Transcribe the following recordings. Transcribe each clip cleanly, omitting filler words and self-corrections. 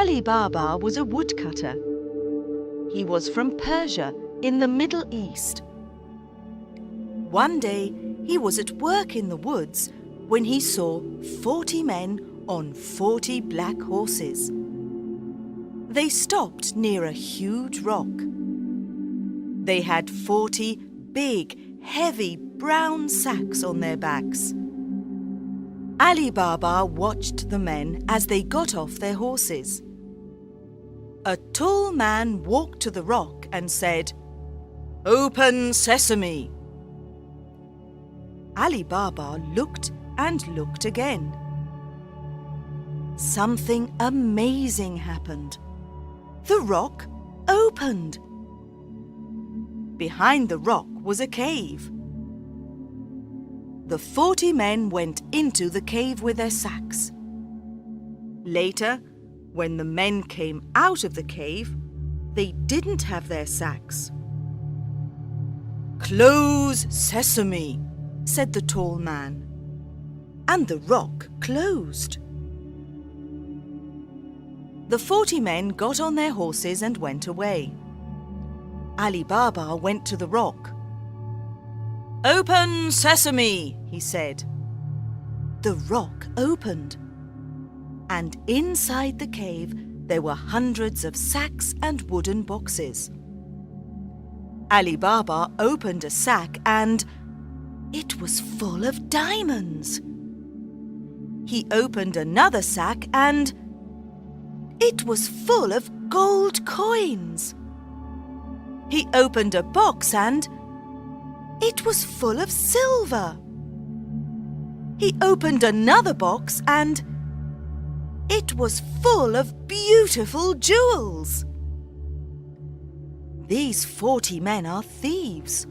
Alibaba was a woodcutter. He was from Persia in the Middle East. One day he was at work in the woods when he saw 40 men on 40 black horses. They stopped near a huge rock. They had 40 big, heavy brown sacks on their backs. Alibaba watched the men as they got off their horses. A tall man walked to the rock and said, "Open sesame!" Alibaba looked and looked again. Something amazing happened. The rock opened. Behind the rock was a cave. The 40 men went into the cave with their sacks. Later, when the men came out of the cave, they didn't have their sacks. "Close sesame," said the tall man, and the rock closed. The 40 men got on their horses and went away. Alibaba went to the rock. "Open sesame," he said. The rock opened, and inside the cave there were hundreds of sacks and wooden boxes. Alibaba opened a sack and it was full of diamonds. He opened another sack and it was full of gold coins. He opened a box and it was full of silver. He opened another box and it was full of beautiful jewels. "These 40 men are thieves,"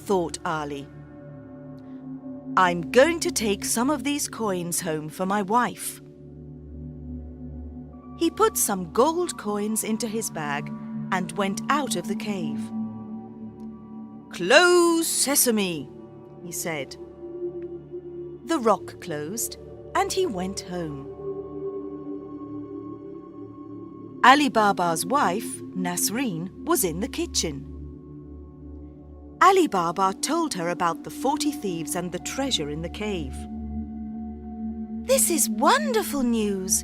thought Ali. "I'm going to take some of these coins home for my wife." He put some gold coins into his bag and went out of the cave. "Close sesame," he said. The rock closed and he went home. Alibaba's wife, Nasreen, was in the kitchen. Alibaba told her about the 40 thieves and the treasure in the cave. "This is wonderful news,"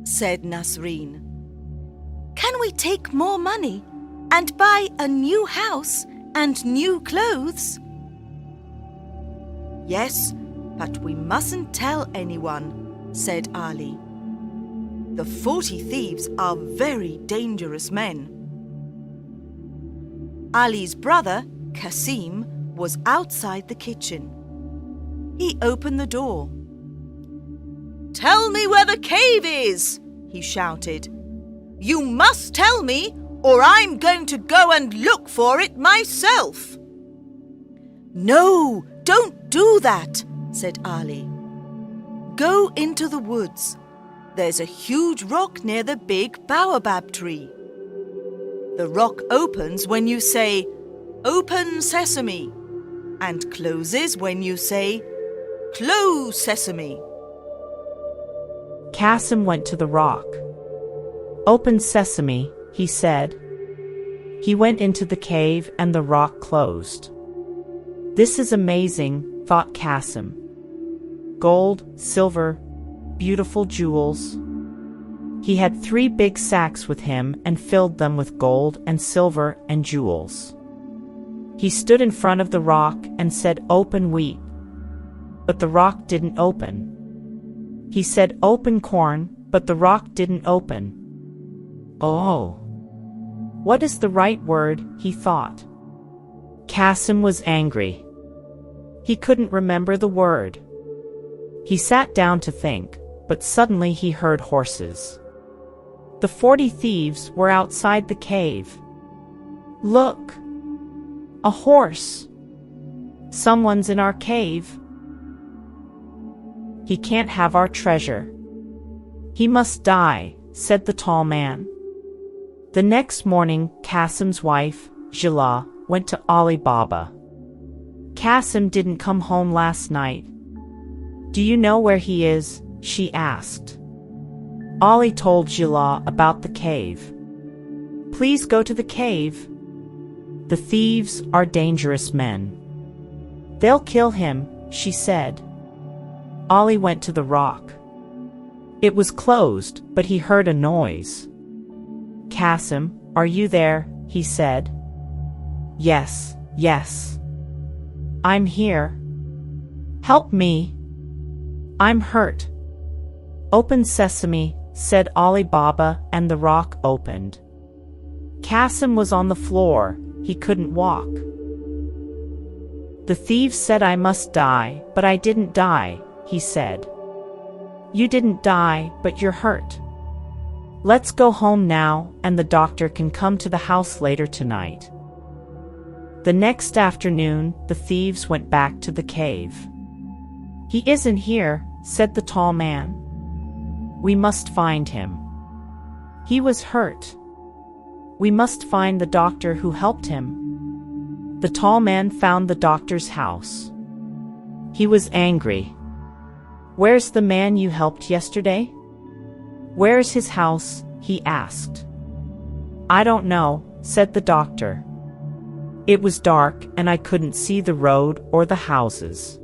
said Nasreen. "Can we take more money and buy a new house and new clothes?" "Yes, but we mustn't tell anyone," said Ali. "The 40 thieves are very dangerous men." Ali's brother, Kasim, was outside the kitchen. He opened the door. "Tell me where the cave is," he shouted. "You must tell me, or I'm going to go and look for it myself." "No, don't do that," said Ali. "Go into the woods. There's a huge rock near the big baobab tree. The rock opens when you say, 'Open sesame,' and closes when you say, 'Close sesame.'" Kasim went to the rock. "Open sesame," he said. He went into the cave and the rock closed. "This is amazing," thought Kasim. "Gold, silver, beautiful jewels." He had 3 big sacks with him and filled them with gold and silver and jewels. He stood in front of the rock and said, "Open wheat." But the rock didn't open. He said, "Open corn," but the rock didn't open. "Oh, what is the right word?" he thought. Kasim was angry. He couldn't remember the word. He sat down to think, but suddenly he heard horses. The 40 thieves were outside the cave. "Look! A horse! Someone's in our cave. He can't have our treasure. He must die," said the tall man. The next morning, Kasim's wife, Jila, went to Alibaba. "Kasim didn't come home last night. Do you know where he is?" she asked. Ali told Jila about the cave. Please go to the cave. The thieves are dangerous men. They'll kill him, she said. Ali went to the rock. It was closed, but he heard a noise. Qasim, are you there? He said. Yes, yes. I'm here. Help me. I'm hurt. Open sesame, said Alibaba, and the rock opened. Qasim was on the floor. He couldn't walk. The thieves said I must die, but I didn't die, he said. You didn't die, but you're hurt. Let's go home now, and the doctor can come to the house later tonight. The next afternoon, the thieves went back to the cave. He isn't here, said the tall man. We must find him. He was hurt. We must find the doctor who helped him. The tall man found the doctor's house. He was angry. Where's the man you helped yesterday? Where's his house? He asked. I don't know, said the doctor. It was dark and I couldn't see the road or the houses.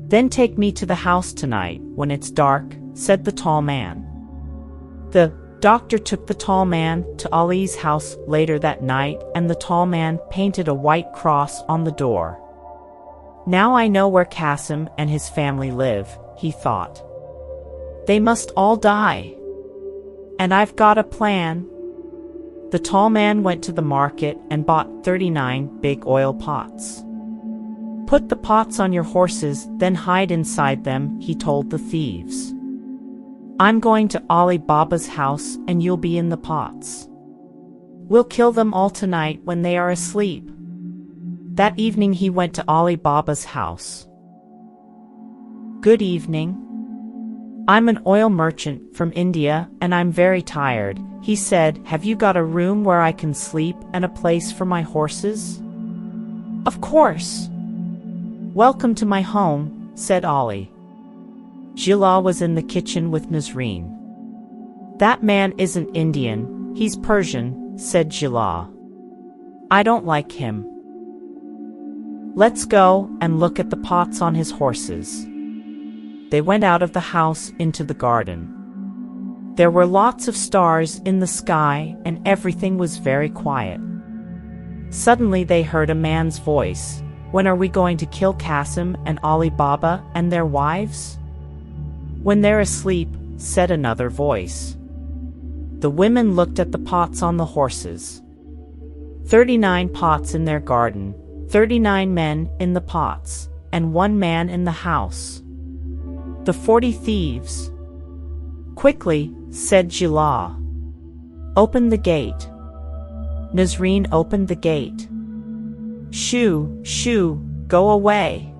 Then take me to the house tonight when it's dark, said the tall man. The doctor took the tall man to Ali's house later that night, and the tall man painted a white cross on the door. Now I know where Qasim and his family live, he thought. They must all die. And I've got a plan. The tall man went to the market and bought 39 big oil pots. Put the pots on your horses, then hide inside them, he told the thieves. I'm going to Alibaba's house and you'll be in the pots. We'll kill them all tonight when they are asleep. That evening he went to Alibaba's house. Good evening. I'm an oil merchant from India and I'm very tired, he said. Have you got a room where I can sleep and a place for my horses? Of course. Welcome to my home, said Ali. Jila was in the kitchen with Nazreen. That man isn't Indian, he's Persian, said Jila. I don't like him. Let's go and look at the pots on his horses. They went out of the house into the garden. There were lots of stars in the sky and everything was very quiet. Suddenly they heard a man's voice. When are we going to kill Qasim and Alibaba and their wives? When they're asleep, said another voice. The women looked at the pots on the horses. 39 pots in their garden, 39 men in the pots, and 1 man in the house. The 40 thieves. Quickly, said Jila. Open the gate. Nazreen opened the gate. Shoo, shoo, go away.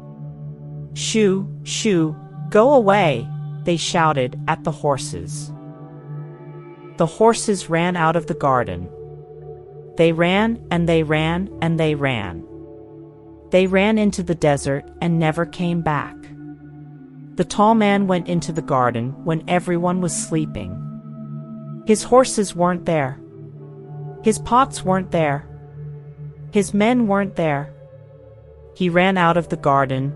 Shoo, shoo, go away, they shouted at the horses. The horses ran out of the garden. They ran and they ran and they ran. They ran into the desert and never came back. The tall man went into the garden when everyone was sleeping. His horses weren't there. His pots weren't there. His men weren't there. He ran out of the garden.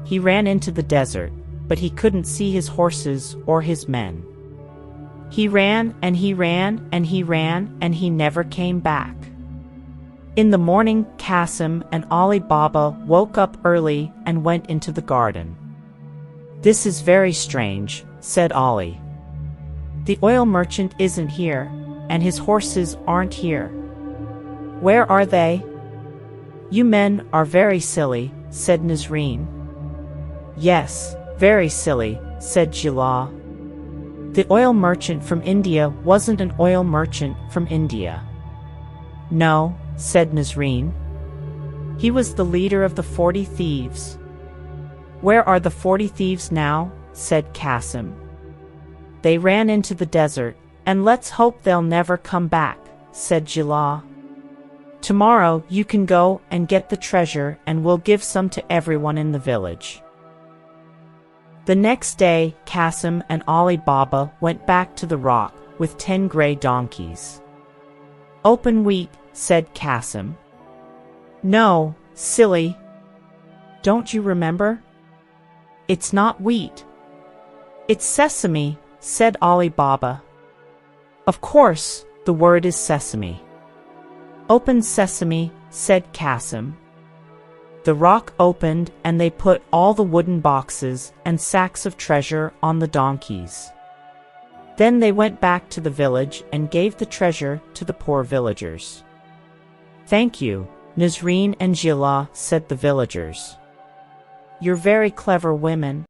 He ran into the desert, but he couldn't see his horses or his men. He ran and he ran and he ran and he never came back. In the morning, Qasim and Alibaba woke up early and went into the garden. This is very strange, said Ali. The oil merchant isn't here, and his horses aren't here. Where are they? You men are very silly, said Nazreen. Yes, very silly, said Jila. The oil merchant from India wasn't an oil merchant from India. No, said Nazreen. He was the leader of the 40 thieves. Where are the 40 thieves now? Said Qasim. They ran into the desert, and let's hope they'll never come back, said Jila. Tomorrow you can go and get the treasure and we'll give some to everyone in the village. The next day, Qasim and Alibaba went back to the rock with 10 gray donkeys. Open wheat, said Qasim. No, silly. Don't you remember? It's not wheat. It's sesame, said Alibaba. Of course, the word is sesame. Open sesame, said Qasim. The rock opened and they put all the wooden boxes and sacks of treasure on the donkeys. Then they went back to the village and gave the treasure to the poor villagers. Thank you, Nazreen and Gila, said the villagers. You're very clever women.